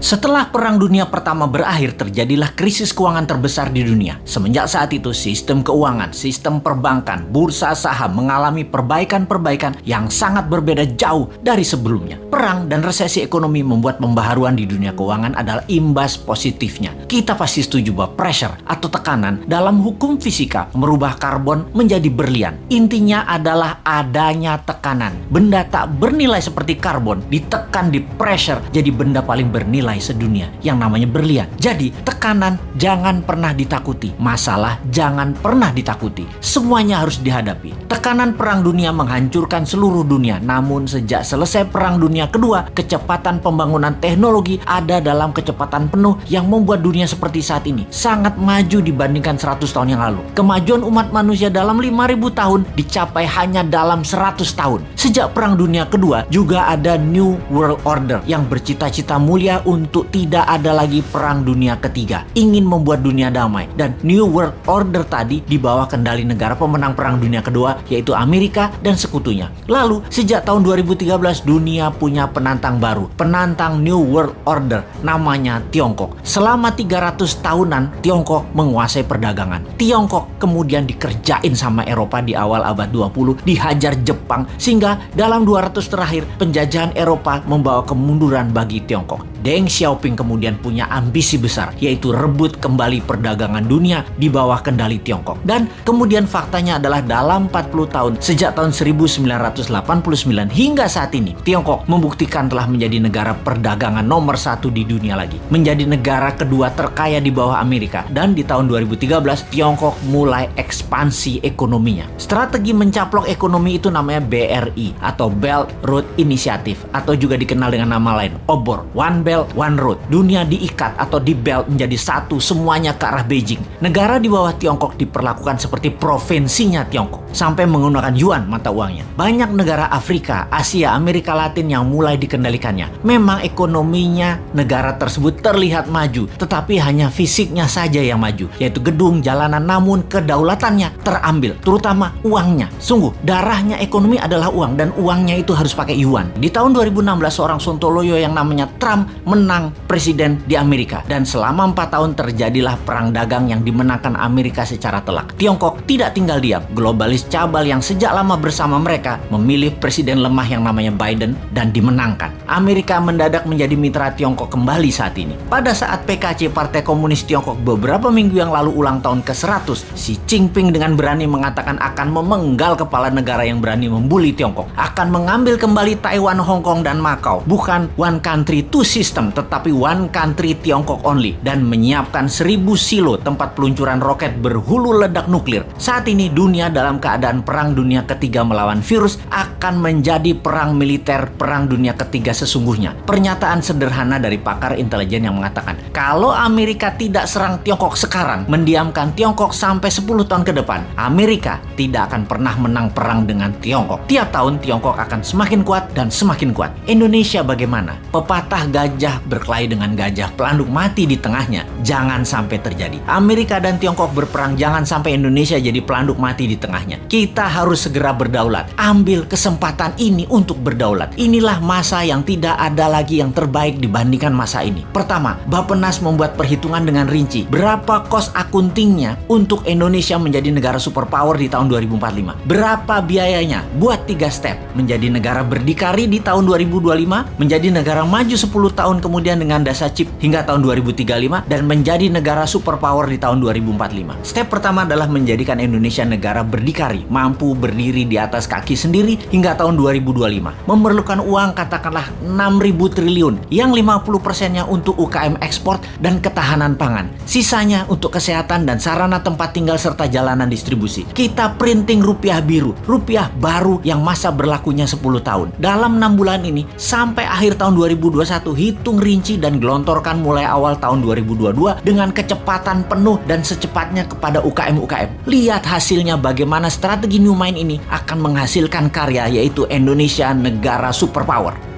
Setelah Perang Dunia Pertama berakhir, terjadilah krisis keuangan terbesar di dunia. Semenjak saat itu, sistem keuangan, sistem perbankan, bursa saham mengalami perbaikan-perbaikan yang sangat berbeda jauh dari sebelumnya. Perang dan resesi ekonomi membuat pembaharuan di dunia keuangan adalah imbas positifnya. Kita pasti setuju bahwa pressure atau tekanan dalam hukum fisika merubah karbon menjadi berlian. Intinya adalah adanya tekanan. Benda tak bernilai seperti karbon ditekan di pressure jadi benda paling bernilai sedunia yang namanya berlian. Jadi tekanan jangan pernah ditakuti, masalah jangan pernah ditakuti, semuanya harus dihadapi. Tekanan perang dunia menghancurkan seluruh dunia, namun sejak selesai perang dunia kedua, kecepatan pembangunan teknologi ada dalam kecepatan penuh yang membuat dunia seperti saat ini sangat maju dibandingkan 100 tahun yang lalu. Kemajuan umat manusia dalam 5.000 tahun dicapai hanya dalam 100 tahun. Sejak perang dunia kedua juga ada New World Order yang bercita-cita mulia untuk tidak ada lagi perang dunia ketiga, ingin membuat dunia damai. Dan New World Order tadi di bawah kendali negara pemenang perang dunia kedua, yaitu Amerika dan sekutunya. Lalu sejak tahun 2013 dunia punya penantang baru, penantang New World Order, namanya Tiongkok. Selama 300 tahunan Tiongkok menguasai perdagangan. Tiongkok kemudian dikerjain sama Eropa di awal abad 20, dihajar Jepang, sehingga dalam 200 terakhir penjajahan Eropa membawa kemunduran bagi Tiongkok. Deng Xiaoping kemudian punya ambisi besar, yaitu rebut kembali perdagangan dunia di bawah kendali Tiongkok. Dan kemudian faktanya adalah dalam 40 tahun, sejak tahun 1989 hingga saat ini, Tiongkok membuktikan telah menjadi negara perdagangan nomor 1 di dunia lagi. Menjadi negara kedua terkaya di bawah Amerika. Dan di tahun 2013, Tiongkok mulai ekspansi ekonominya. Strategi mencaplok ekonomi itu namanya BRI atau Belt Road Initiative, atau juga dikenal dengan nama lain, OBOR, One Belt One Road. Dunia diikat atau di belt menjadi satu, semuanya ke arah Beijing. Negara di bawah Tiongkok diperlakukan seperti provinsinya Tiongkok, sampai menggunakan yuan mata uangnya. Banyak negara Afrika, Asia, Amerika Latin yang mulai dikendalikannya. Memang ekonominya negara tersebut terlihat maju, tetapi hanya fisiknya saja yang maju, yaitu gedung, jalanan, namun kedaulatannya terambil, terutama uangnya. Sungguh, darahnya ekonomi adalah uang, dan uangnya itu harus pakai yuan. Di tahun 2016, seorang Sontoloyo yang namanya Trump menang presiden di Amerika, dan selama 4 tahun terjadilah perang dagang yang dimenangkan Amerika secara telak. Tiongkok tidak tinggal diam. Globalis cabal yang sejak lama bersama mereka memilih presiden lemah yang namanya Biden dan dimenangkan. Amerika mendadak menjadi mitra Tiongkok kembali saat ini. Pada saat PKC, Partai Komunis Tiongkok, beberapa minggu yang lalu ulang tahun ke-100, Xi Jinping dengan berani mengatakan akan memenggal kepala negara yang berani membuli Tiongkok, akan mengambil kembali Taiwan, Hong Kong, dan Macau. Bukan one country two system, tetapi one country Tiongkok only, dan menyiapkan 1000 silo tempat peluncuran roket berhulu ledak nuklir. Saat ini dunia dalam keadaan perang dunia ketiga melawan virus, akan menjadi perang militer perang dunia ketiga sesungguhnya. Pernyataan sederhana dari pakar intelijen yang mengatakan, kalau Amerika tidak serang Tiongkok sekarang, mendiamkan Tiongkok sampai 10 tahun ke depan, Amerika tidak akan pernah menang perang dengan Tiongkok. Tiap tahun Tiongkok akan semakin kuat dan semakin kuat. Indonesia bagaimana? Pepatah gajah berkelahi dengan gajah, pelanduk mati di tengahnya. Jangan sampai terjadi. Amerika dan Tiongkok berperang, jangan sampai Indonesia jadi pelanduk mati di tengahnya. Kita harus segera berdaulat. Ambil kesempatan ini untuk berdaulat. Inilah masa yang tidak ada lagi yang terbaik dibandingkan masa ini. Pertama, Bappenas membuat perhitungan dengan rinci. Berapa cost accountingnya untuk Indonesia menjadi negara superpower di tahun 2045? Berapa biayanya? Buat 3 step. Menjadi negara berdikari di tahun 2025, menjadi negara maju 10 tahun kemudian dengan dasa chip hingga tahun 2035, dan menjadi negara superpower di tahun 2045. Step pertama adalah menjadikan Indonesia negara berdikari, mampu berdiri di atas kaki sendiri hingga tahun 2025. Memerlukan uang katakanlah 6.000 triliun, yang 50%-nya untuk UKM ekspor dan ketahanan pangan. Sisanya untuk kesehatan dan sarana tempat tinggal serta jalanan distribusi. Kita printing rupiah biru, rupiah baru yang masa berlakunya 10 tahun. Dalam 6 bulan ini sampai akhir tahun 2021, hitung rinci dan gelontorkan mulai awal tahun 2022 dengan kecepatan penuh dan secepatnya kepada UKM-UKM. Lihat hasilnya bagaimana strategi New Mind ini akan menghasilkan karya, yaitu Indonesia negara superpower.